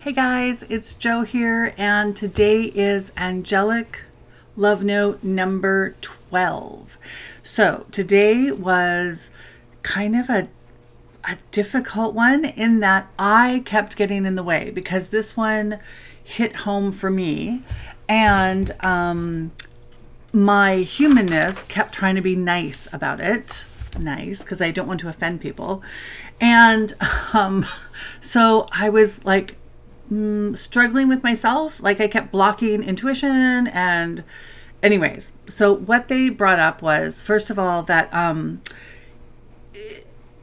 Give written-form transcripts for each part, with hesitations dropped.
Hey guys, it's Joe here, and today is Angelic Love Note number 12. So today was kind of a difficult one in that I kept getting in the way because this one hit home for me, and my humanness kept trying to be nice about it. Nice, because I don't want to offend people. And so I was like, struggling with myself. Like I kept blocking intuition. And anyways, so what they brought up was, first of all, that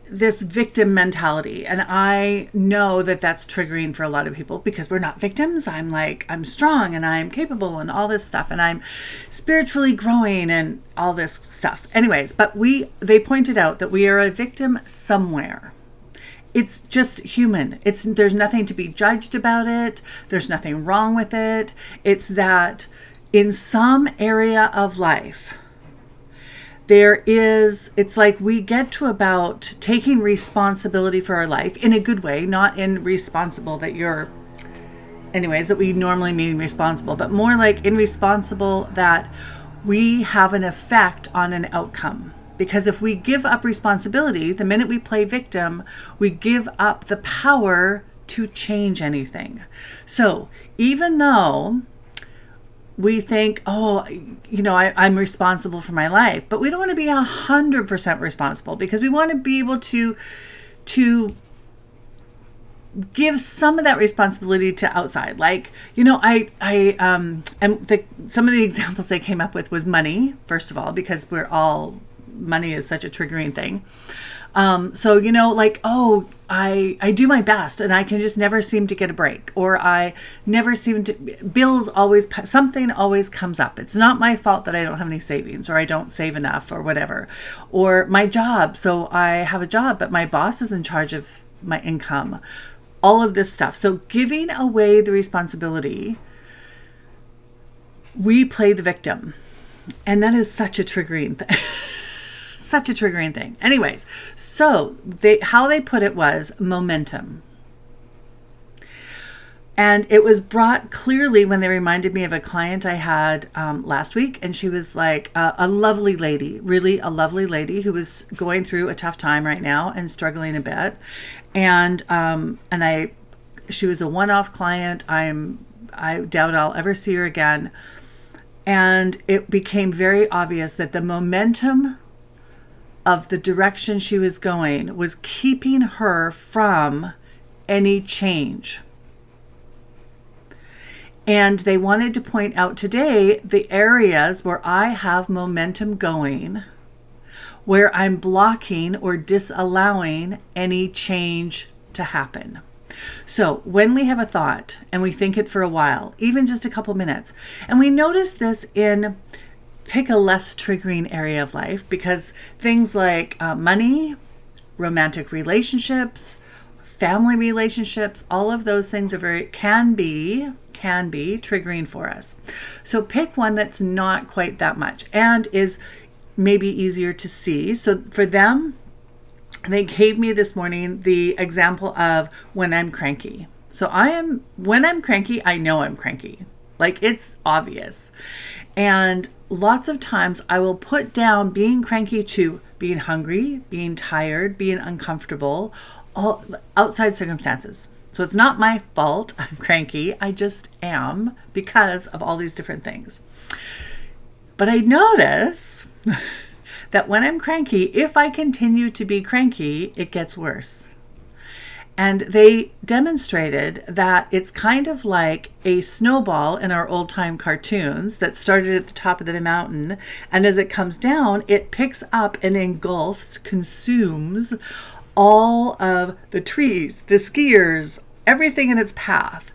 this victim mentality. And I know that that's triggering for a lot of people because we're not victims. I'm strong and I'm capable and all this stuff. And I'm spiritually growing and all this stuff. Anyways, but they pointed out that we are a victim somewhere. It's just human. There's nothing to be judged about it. There's nothing wrong with it. It's that in some area of life, it's like we get to about taking responsibility for our life in a good way, not in responsible that we normally mean responsible, but more like in responsible that we have an effect on an outcome. Because if we give up responsibility, the minute we play victim, we give up the power to change anything. So even though we think, I'm responsible for my life, but we don't want to be 100% responsible because we want to be able to give some of that responsibility to outside. Like, some of the examples they came up with was money, first of all, because money is such a triggering thing. I do my best and I can just never seem to get a break, or I never seem to, something always comes up. It's not my fault that I don't have any savings, or I don't save enough, or whatever. Or my job. So I have a job, but my boss is in charge of my income. All of this stuff. So giving away the responsibility, we play the victim. And that is such a triggering thing. Such a triggering thing. Anyways, so how they put it was momentum. And it was brought clearly when they reminded me of a client I had last week. And she was like a lovely lady, really a lovely lady who was going through a tough time right now and struggling a bit. And she was a one-off client. I doubt I'll ever see her again. And it became very obvious that the momentum of the direction she was going was keeping her from any change. And they wanted to point out today the areas where I have momentum going, where I'm blocking or disallowing any change to happen. So when we have a thought and we think it for a while, even just a couple minutes, and we notice this pick a less triggering area of life, because things like money, romantic relationships, family relationships, all of those things can be triggering for us. So pick one that's not quite that much and is maybe easier to see. So for them, they gave me this morning the example of when I'm cranky. So when I'm cranky, I know I'm cranky. Like, it's obvious. And lots of times I will put down being cranky to being hungry, being tired, being uncomfortable, all outside circumstances. So it's not my fault I'm cranky. I just am, because of all these different things. But I notice that when I'm cranky, if I continue to be cranky, it gets worse. And they demonstrated that it's kind of like a snowball in our old-time cartoons that started at the top of the mountain. And as it comes down, it picks up and engulfs, consumes all of the trees, the skiers, everything in its path.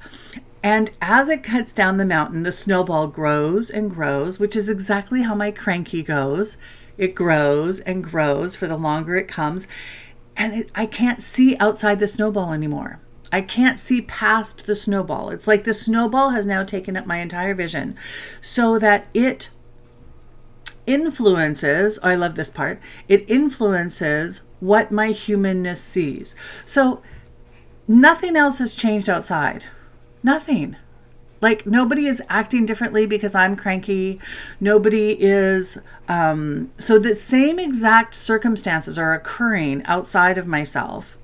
And as it cuts down the mountain, the snowball grows and grows, which is exactly how my cranky goes. It grows and grows for the longer it comes. And I can't see outside the snowball anymore. I can't see past the snowball. It's like the snowball has now taken up my entire vision, so that it influences, I love this part, it influences what my humanness sees. So nothing else has changed outside. Nothing. Like, nobody is acting differently because I'm cranky. Nobody is, so the same exact circumstances are occurring outside of myself,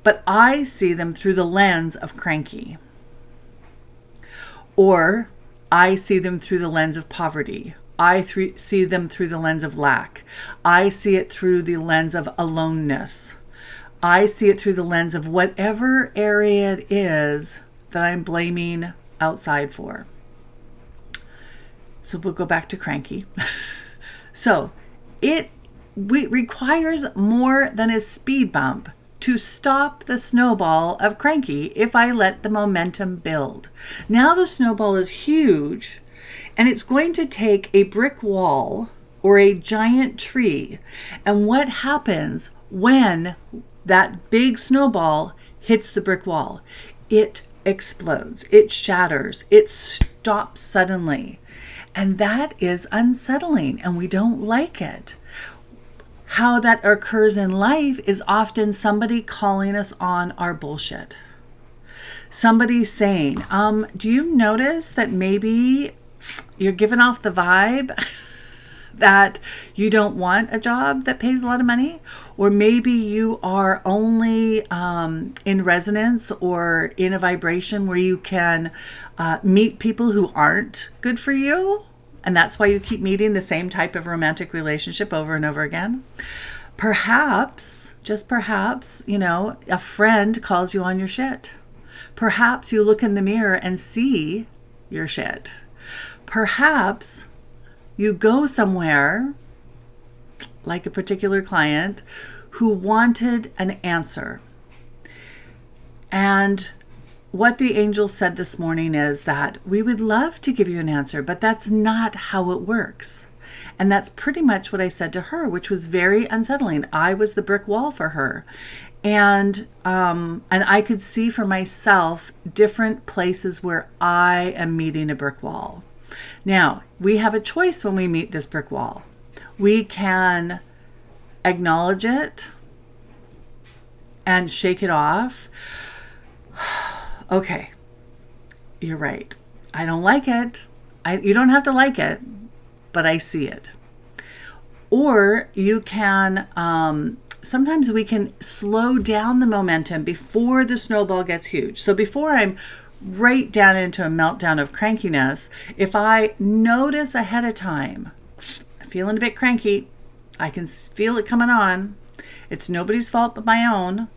but I see them through the lens of cranky. Or I see them through the lens of poverty. I see them through the lens of lack. I see it through the lens of aloneness. I see it through the lens of whatever area it is that I'm blaming outside for. So we'll go back to cranky. So it requires more than a speed bump to stop the snowball of cranky if I let the momentum build. Now the snowball is huge, and it's going to take a brick wall or a giant tree. And what happens when that big snowball hits the brick wall? It explodes, it shatters, it stops suddenly. And that is unsettling, and we don't like it. How that occurs in life is often somebody calling us on our bullshit. Somebody saying, do you notice that maybe you're giving off the vibe that you don't want a job that pays a lot of money? Or maybe you are only in resonance or in a vibration where you can meet people who aren't good for you. And that's why you keep meeting the same type of romantic relationship over and over again. Perhaps, just perhaps, a friend calls you on your shit. Perhaps you look in the mirror and see your shit. Perhaps you go somewhere, like a particular client, who wanted an answer. And what the angel said this morning is that we would love to give you an answer, but that's not how it works. And that's pretty much what I said to her, which was very unsettling. I was the brick wall for her. And I could see for myself different places where I am meeting a brick wall. Now, we have a choice when we meet this brick wall. We can acknowledge it and shake it off. Okay, you're right. I don't like it. You don't have to like it, but I see it. Or you can, sometimes we can slow down the momentum before the snowball gets huge. So before I'm right down into a meltdown of crankiness, if I notice ahead of time, I'm feeling a bit cranky, I can feel it coming on. It's nobody's fault but my own.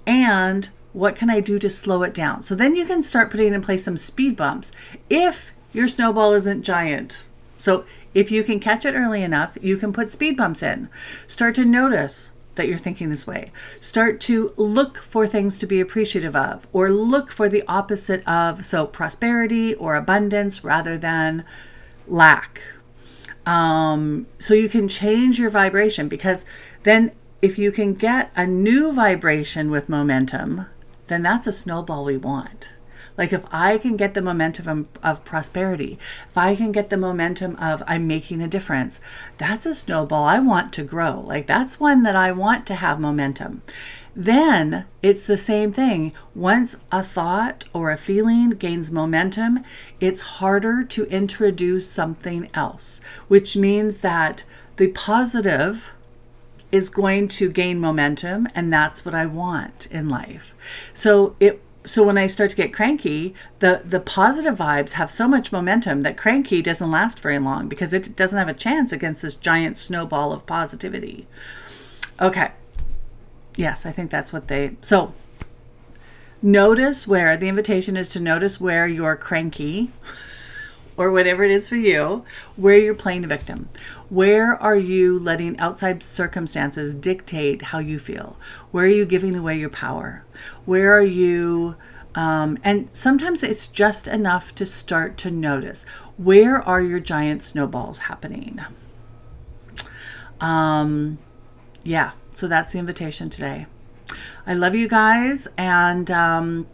And what can I do to slow it down? So then you can start putting in place some speed bumps if your snowball isn't giant. So if you can catch it early enough, you can put speed bumps in. Start to notice that you're thinking this way. Start to look for things to be appreciative of, or look for the opposite of, so prosperity or abundance rather than lack. So you can change your vibration, because then if you can get a new vibration with momentum, then that's a snowball we want. Like if I can get the momentum of prosperity, if I can get the momentum of I'm making a difference, that's a snowball I want to grow. Like that's one that I want to have momentum. Then it's the same thing. Once a thought or a feeling gains momentum, it's harder to introduce something else, which means that the positive is going to gain momentum, and that's what I want in life. So when I start to get cranky, the positive vibes have so much momentum that cranky doesn't last very long because it doesn't have a chance against this giant snowball of positivity. Okay. Yes, I think that's what so notice where, the invitation is to notice where you're cranky or whatever it is for you, where you're playing a victim. Where are you letting outside circumstances dictate how you feel? Where are you giving away your power? Where are you, and sometimes it's just enough to start to notice, where are your giant snowballs happening? Yeah, so that's the invitation today. I love you guys, and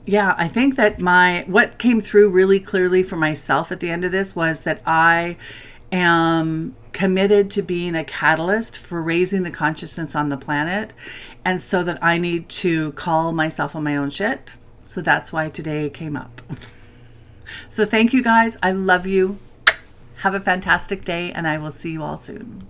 yeah, I think that what came through really clearly for myself at the end of this was that I am committed to being a catalyst for raising the consciousness on the planet, and so that I need to call myself on my own shit So that's why today came up. So thank you guys. I love you. Have a fantastic day, and I will see you all soon.